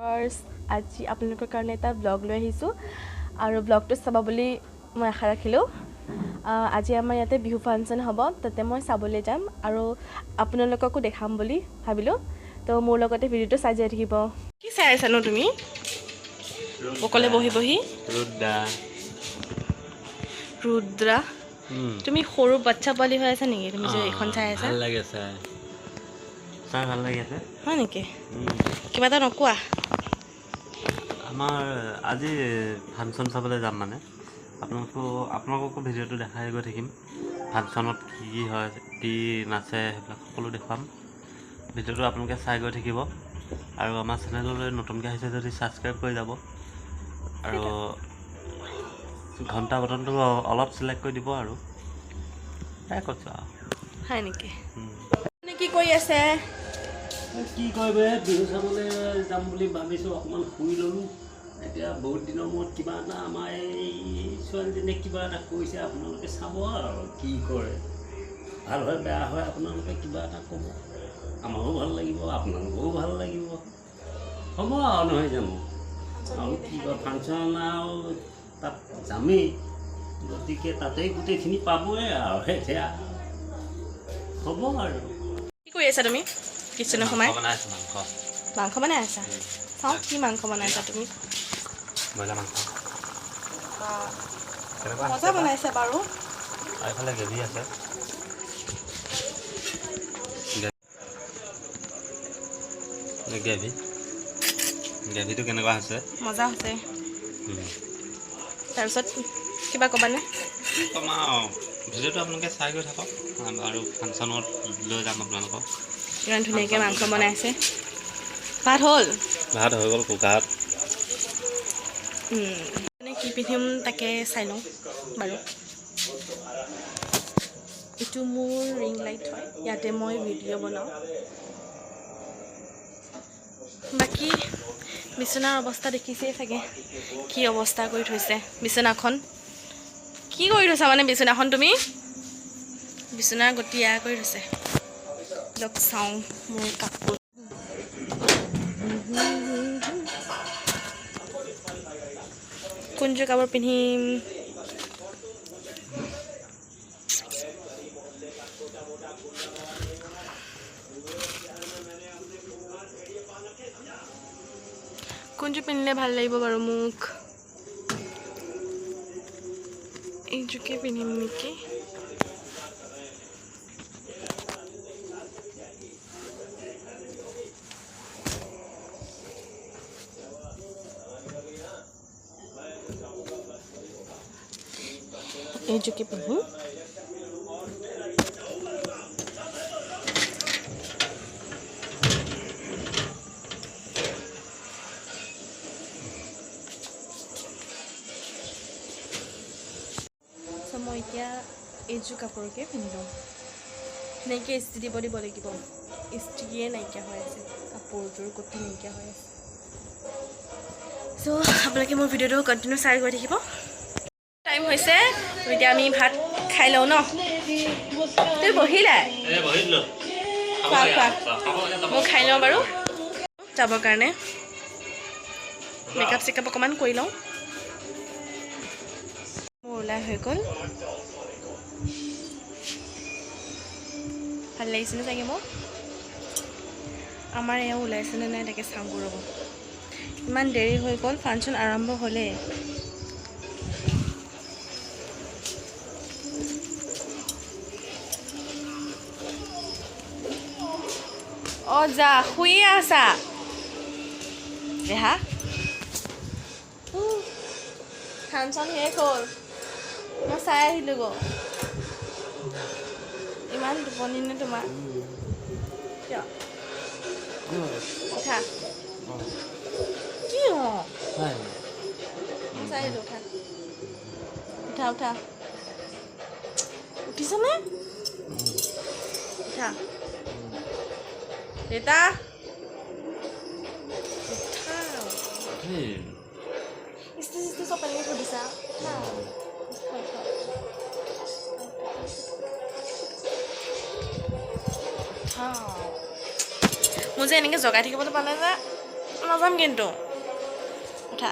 আজি আপোনালোকৰ কাৰণে এটা ব্লগ লৈ আহিছোঁ আৰু ব্লগটো চাব বুলি মই আশা ৰাখিলোঁ। আজি আমাৰ ইয়াতে বিহু ফাংচন হ'ব, তাতে মই চাবলৈ যাম আৰু আপোনালোককো দেখাম বুলি ভাবিলোঁ। তো মোৰ লগতে ভিডিঅ'টো চাই যাই থাকিব। কি চাই আছানো তুমি অকলে বহি বহি? ৰুদ্ৰা তুমি সৰু বাচ্চা পোৱালি হৈ আছা নেকি? তুমি যে এইখন চাই আছা। ভাল লাগে চাই ভাল লাগে হয় নেকি? কিবা এটা নকোৱা। আমাৰ আজি ফাংচন চাবলৈ যাম, মানে আপোনালোককো ভিডিঅ'টো দেখাই গৈ থাকিম। ফাংচনত কি কি হয়, কি নাচে, সেইবিলাক সকলো দেখুৱাম। ভিডিঅ'টো আপোনালোকে চাই গৈ থাকিব আৰু আমাৰ চেনেললৈ নতুনকৈ আহিছে যদি ছাবস্ক্ৰাইব কৰি যাব আৰু ঘণ্টা বটনটো অলপ চিলেক্ট কৰি দিব আৰু তাই কৈছোঁ আৰু। হয় নেকি? কি কৰি আছে? কি কৰিব, বিহু চাবলৈ যাম বুলি ভাবিছোঁ। অকণমান শুই ল'লোঁ। এতিয়া বহুত দিনৰ মূৰত কিবা এটা আমাৰ এই ছোৱালীজনীয়ে কিবা এটা কৰিছে, আপোনালোকে চাব আৰু কি কৰে। ভাল হয় বেয়া হয় আপোনালোকে কিবা এটা ক'ব, আমাৰো ভাল লাগিব, আপোনালোকৰো ভাল লাগিব। হ'ব আৰু নহয় জানো? আৰু কি কয়, ফাংচন আৰু তাত যামেই, গতিকে তাতেই গোটেইখিনি পাবই আৰু এতিয়া হ'ব আৰু। কি কৰি আছা তুমি কিচেনত সোমাই? মাংস বনাই আছা? চাওঁ কি মাংস বনাইছা তুমি? ব্ৰইলাৰ মাংস। মজা বনাইছে বাৰু। এইফালে গ্ৰেভি আছে। গ্ৰেভিটো কেনেকুৱা হৈছে? মজা হৈছে। তাৰপিছত কিবা ক'বানে? কি ক'ম আৰু, ভিডিঅ'টো আপোনালোকে চাই গৈ থাকক আৰু ফাংচনত লৈ যাম আপোনালোকক। ইমান ধুনীয়াকৈ মাংস বনাইছে। ভাত হ'ল? ভাত হৈ গ'ল কুকাৰত। কি পিন্ধিম তাকে চাই লওঁ বাৰু। এইটো মোৰ ৰিং লাইট হয়, ইয়াতে মই ভিডিঅ' বনাওঁ। বাকী বিচনাৰ অৱস্থা দেখিছেই চাগে, কি অৱস্থা কৰি থৈছে বিচনাখন। কি কৰি থৈছা মানে বিচনাখন তুমি? বিচনাৰ গতি এয়া কৰি থৈছে। লগ চাওঁ মোৰ কাপোৰ। কোনযোৰ কাপোৰ পিন্ধিম? কোনযোৰ পিন্ধিলে ভাল লাগিব বাৰু মোক? এইযোৰকে পিন্ধিম নেকি? এইযোৰকে পিন্ধিম। মই এতিয়া এইযোৰ কাপোৰকে পিন্ধি লওঁ। ধুনীয়াকৈ ইস্ত্ৰি দিব লাগিব। ইস্ত্ৰিয়ে নাইকিয়া হৈ আছে, কাপোৰযোৰ গতি নাইকিয়া হৈ আছে। চ' আপোনালোকে মোৰ ভিডিঅ'টো কণ্টিনিউ চাই গৈ থাকিব। টাইম হৈছে, এতিয়া আমি ভাত খাই লওঁ ন? তুমি বহিলাই খোৱা খোৱা, মই খাই লওঁ বাৰু যাবৰ কাৰণে। মেকআপ চেকআপ অকণমান কৰি লওঁ। মোৰ ওলাই হৈ গ'ল। ভাল লাগিছেনে চাগে মোৰ? আমাৰ এওঁ ওলাইছেনে নাই তাকে চাওঁগৈ ৰ'ব। ইমান দেৰি হৈ গ'ল, ফাংচন আৰম্ভ হ'লেই। অঁ যা, শুইয়ে আছা দেহা? ফাংচন শেষ হ'ল, মই চাই আহিলোঁ গৈ। ইমান টোপনি নে তোমাৰ? কিয়? উঠা। কি অঁ? মই চাই আহিলোঁ, উঠা উঠা উঠা। উঠিছনে? উঠা দেউতা, উঠা। ইস্ত্ৰি চিস্ত্ৰি চব পেলাই থৈ দিছা। মোৰ যে এনেকৈ জগাই থাকিবলৈ পালে যে নাযাম কিন্তু উঠা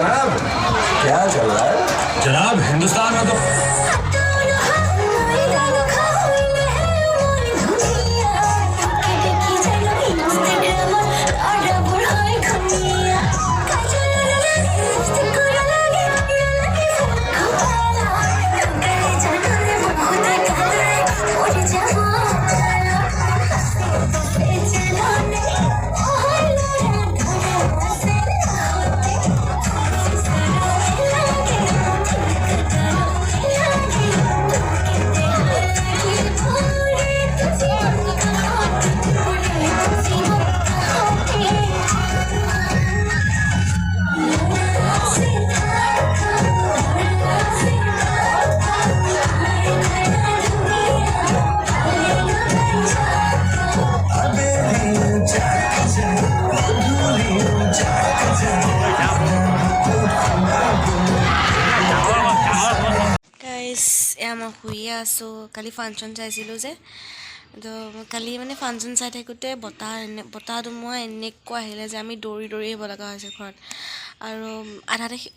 जनाब क्या चल रहा है जनाब हिंदुस्तान में तो গাইজ এয়া মই শুইয়ে আছোঁ কালি ফাংচন চাইছিলোঁ যে তো কালি মানে ফাংচন চাই থাকোঁতে বতাহ ধুমুহা এনেকুৱা আহিলে যে আমি দৌৰি আহিব লগা হৈছে ঘৰত আৰু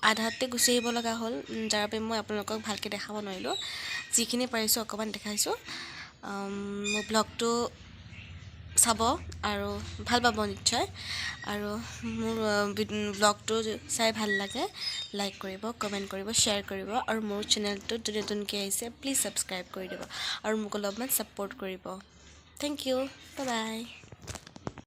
আধাতে গুচি আহিব লগা হ'ল যাৰ বাবে মই আপোনালোকক ভালকৈ দেখাব নোৱাৰিলোঁ যিখিনি পাৰিছোঁ অকণমান দেখাইছোঁ মোৰ ব্লগটো চাব আৰু ভাল পাব নিশ্চয় আৰু মোৰ ব্লগটো চাই ভাল লাগে লাইক কৰিব কমেণ্ট কৰিব শ্বেয়াৰ কৰিব আৰু মোৰ চেনেলটো যদি নতুনকৈ আহিছে প্লিজ ছাবস্ক্ৰাইব কৰি দিব আৰু মোক অলপমান ছাপোৰ্ট কৰিব থেংক ইউ বাই বাই